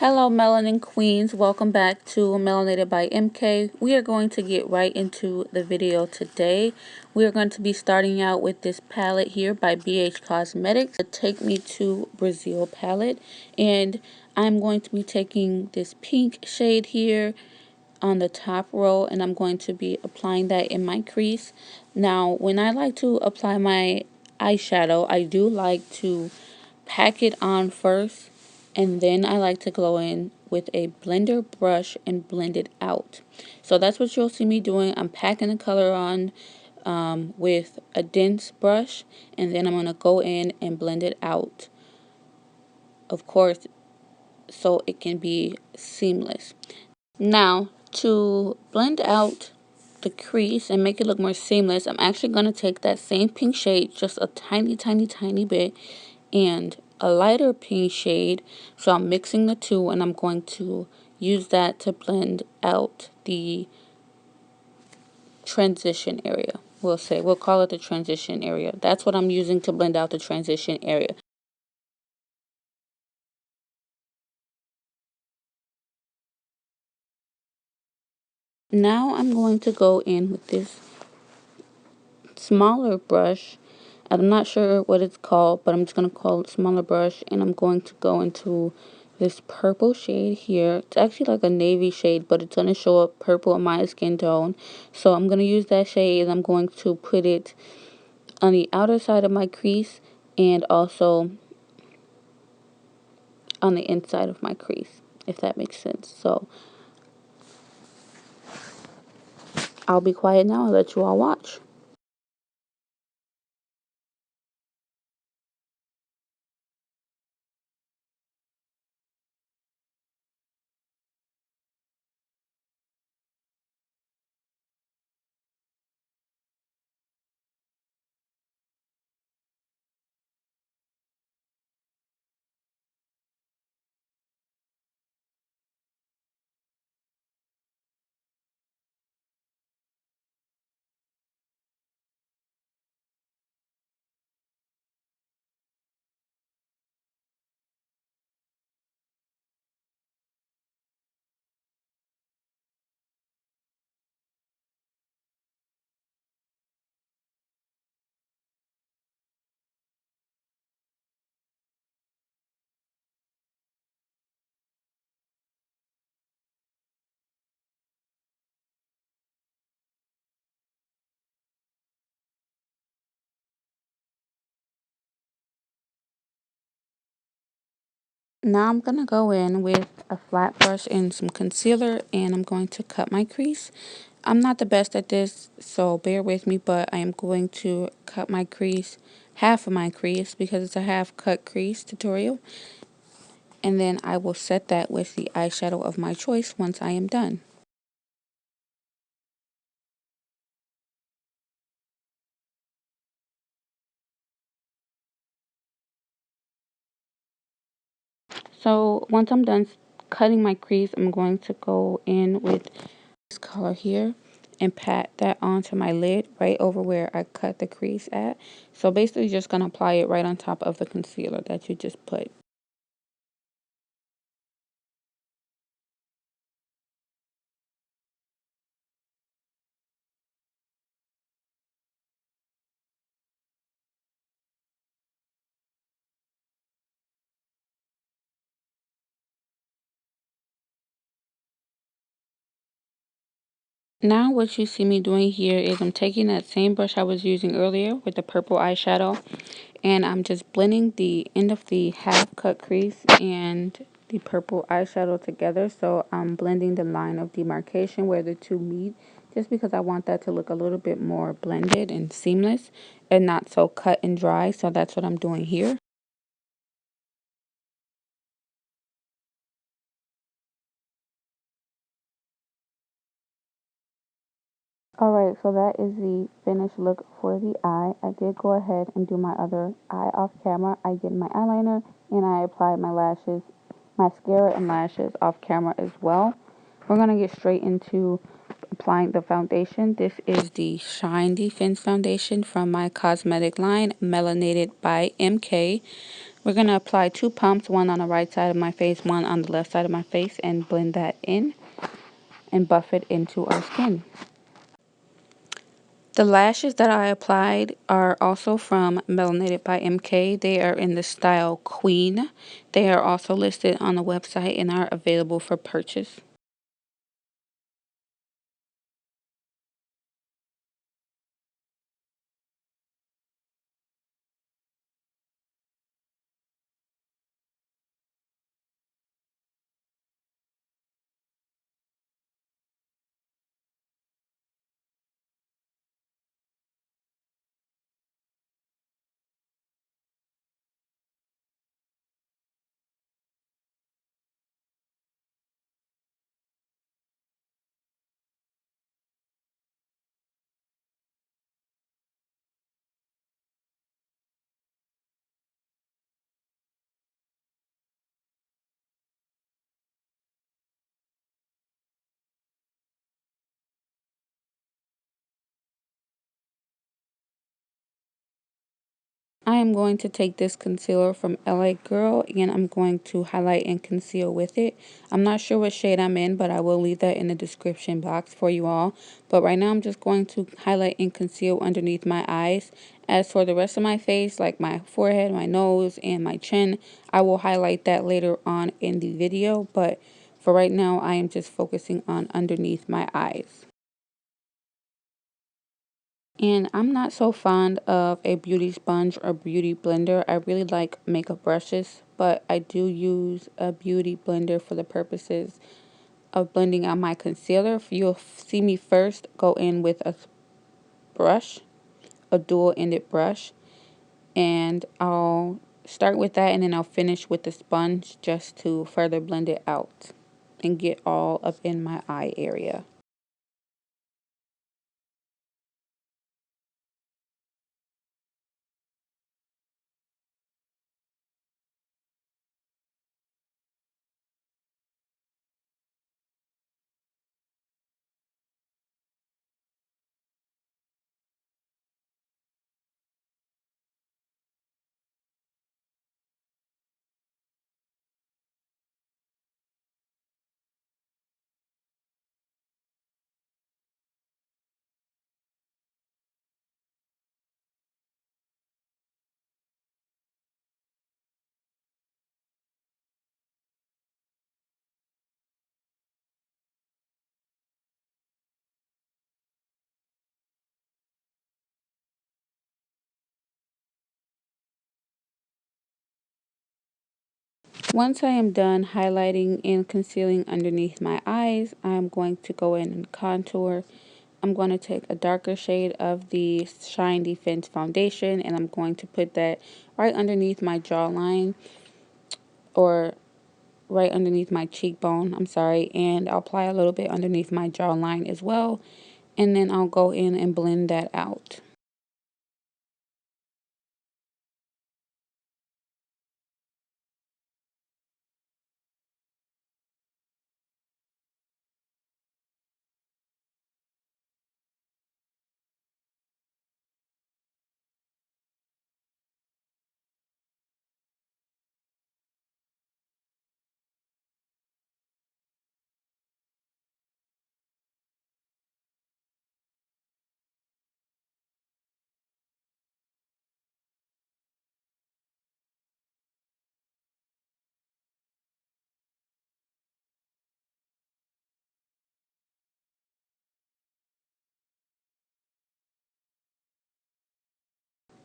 Hello Melanin Queens, welcome back to Melanated by MK. We are going to get right into the video today. We are going to be starting out with this palette here by BH Cosmetics, the Take Me to Brazil palette. And I'm going to be taking this pink shade here on the top row, and I'm going to be applying that in my crease. Now, when I like to apply my eyeshadow, I do like to pack it on first, and then I like to go in with a blender brush and blend it out. So that's what you'll see me doing. I'm packing the color on with a dense brush, and then I'm going to go in and blend it out, of course, so it can be seamless. Now, to blend out the crease and make it look more seamless, I'm actually going to take that same pink shade, just a tiny bit, and a lighter pink shade. So I'm mixing the two, and I'm going to use that to blend out the transition area. We'll call it the transition area. That's what I'm using to blend out the transition area. Now I'm going to go in with this smaller brush. I'm not sure what it's called, but I'm just going to call it smaller brush, and I'm going to go into this purple shade here. It's actually like a navy shade, but it's going to show up purple in my skin tone. So I'm going to use that shade, and I'm going to put it on the outer side of my crease and also on the inside of my crease, if that makes sense. So I'll be quiet now and let you all watch. Now I'm going to go in with a flat brush and some concealer, and I'm going to cut my crease. I'm not the best at this, so bear with me, but I am going to cut my crease, half of my crease, because it's a half cut crease tutorial. And then I will set that with the eyeshadow of my choice once I am done. So once I'm done cutting my crease, I'm going to go in with this color here and pat that onto my lid right over where I cut the crease at. So basically just going to apply it right on top of the concealer that you just put. Now what you see me doing here is I'm taking that same brush I was using earlier with the purple eyeshadow, and I'm just blending the end of the half cut crease and the purple eyeshadow together. So I'm blending the line of demarcation where the two meet, just because I want that to look a little bit more blended and seamless and not so cut and dry. So that's what I'm doing here. Alright, so that is the finished look for the eye. I did go ahead and do my other eye off camera. I did my eyeliner and I applied my lashes, mascara and lashes off camera as well. We're going to get straight into applying the foundation. This is the Shine Defense Foundation from my cosmetic line, Melanated by MK. We're going to apply 2 pumps, one on the right side of my face, one on the left side of my face, and blend that in and buff it into our skin. The lashes that I applied are also from Melanated by MK. They are in the style Queen. They are also listed on the website and are available for purchase. I am going to take this concealer from LA Girl and I'm going to highlight and conceal with it. I'm not sure what shade I'm in, but I will leave that in the description box for you all. But right now I'm just going to highlight and conceal underneath my eyes. As for the rest of my face, like my forehead, my nose, and my chin, I will highlight that later on in the video. But for right now, I am just focusing on underneath my eyes. And I'm not so fond of a beauty sponge or beauty blender. I really like makeup brushes, but I do use a beauty blender for the purposes of blending out my concealer. You'll see me first go in with a brush, a dual-ended brush, and I'll start with that and then I'll finish with the sponge just to further blend it out and get all up in my eye area. Once I am done highlighting and concealing underneath my eyes, I'm going to go in and contour. I'm going to take a darker shade of the Shine Defense Foundation and I'm going to put that right underneath my jawline, or right underneath my cheekbone, I'm sorry, and I'll apply a little bit underneath my jawline as well, and then I'll go in and blend that out.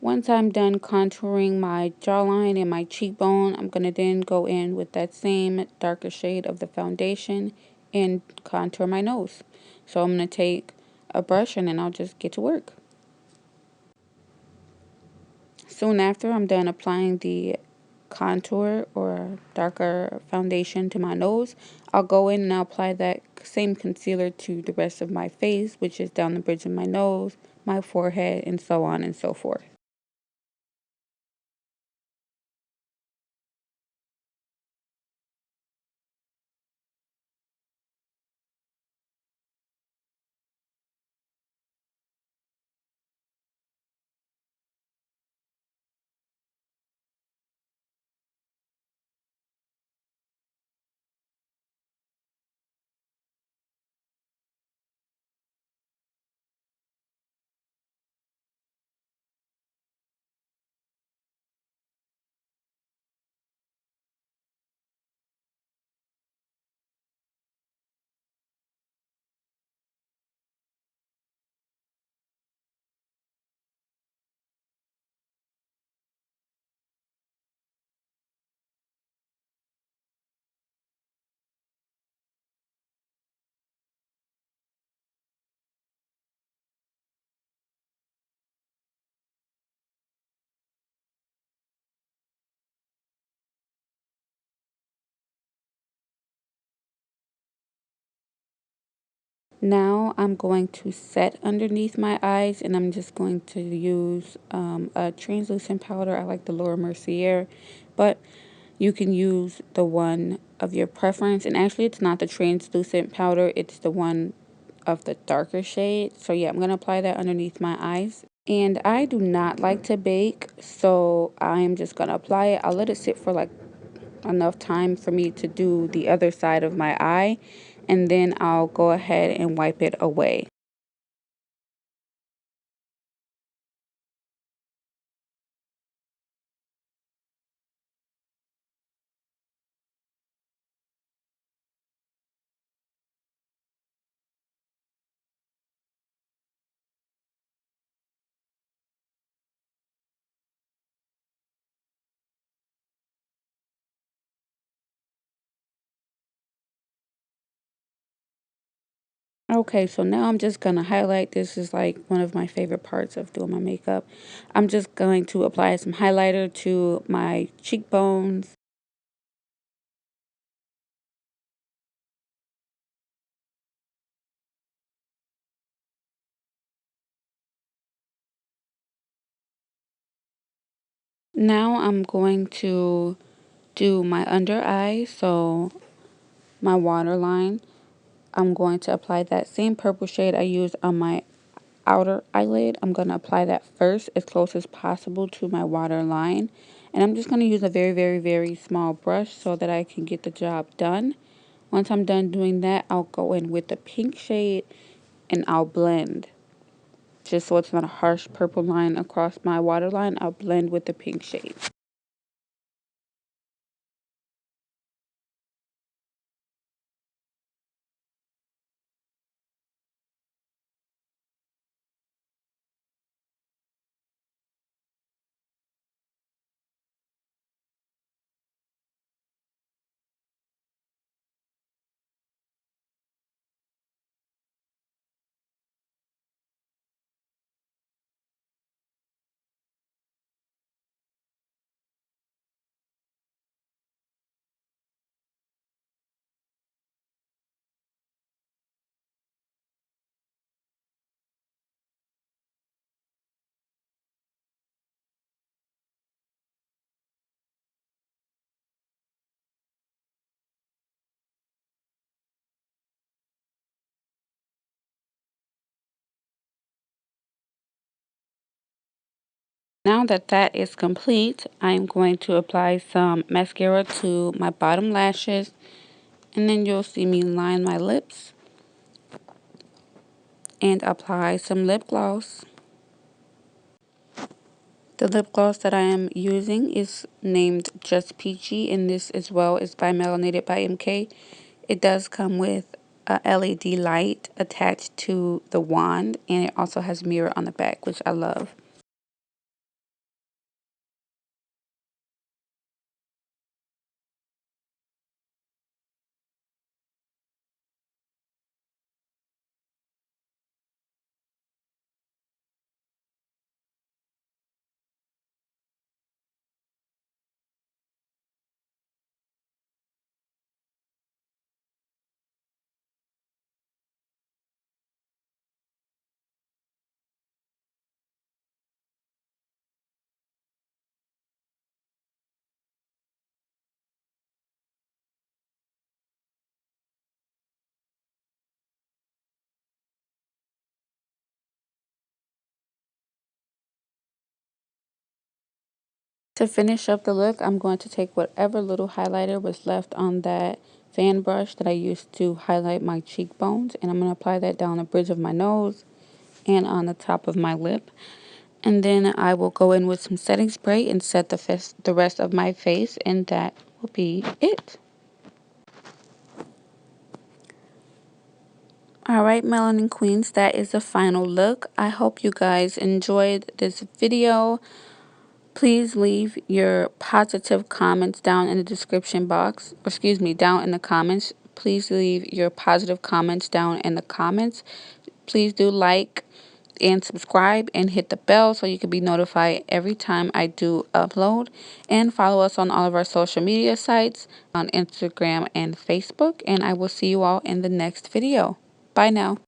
Once I'm done contouring my jawline and my cheekbone, I'm going to then go in with that same darker shade of the foundation and contour my nose. So I'm going to take a brush and then I'll just get to work. Soon after I'm done applying the contour or darker foundation to my nose, I'll go in and I'll apply that same concealer to the rest of my face, which is down the bridge of my nose, my forehead, and so on and so forth. Now I'm going to set underneath my eyes, and I'm just going to use a translucent powder. I like the Laura Mercier, but you can use the one of your preference. And actually, it's not the translucent powder, it's the one of the darker shade. So yeah, I'm going to apply that underneath my eyes. And I do not like to bake, so I'm just going to apply it. I'll let it sit for like enough time for me to do the other side of my eye, and then I'll go ahead and wipe it away. Okay, so now I'm just going to highlight. This is like one of my favorite parts of doing my makeup. I'm just going to apply some highlighter to my cheekbones. Now I'm going to do my under eye, so my waterline. I'm going to apply that same purple shade I used on my outer eyelid. I'm going to apply that first as close as possible to my waterline. And I'm just going to use a very, very, very small brush so that I can get the job done. Once I'm done doing that, I'll go in with the pink shade and I'll blend. Just so it's not a harsh purple line across my waterline, I'll blend with the pink shade. Now that that is complete, I'm going to apply some mascara to my bottom lashes, and then you'll see me line my lips and apply some lip gloss. The lip gloss that I am using is named Just Peachy, and this as well is by Melanated by MK. It does come with a LED light attached to the wand, and it also has a mirror on the back, which I love. To finish up the look, I'm going to take whatever little highlighter was left on that fan brush that I used to highlight my cheekbones, and I'm going to apply that down the bridge of my nose and on the top of my lip. And then I will go in with some setting spray and set the rest of my face, and that will be it. Alright, Melanin Queens, that is the final look. I hope you guys enjoyed this video. Please leave your positive comments down in the description box. Or excuse me, down in the comments. Please leave your positive comments down in the comments. Please do like and subscribe and hit the bell so you can be notified every time I do upload. And follow us on all of our social media sites on Instagram and Facebook. And I will see you all in the next video. Bye now.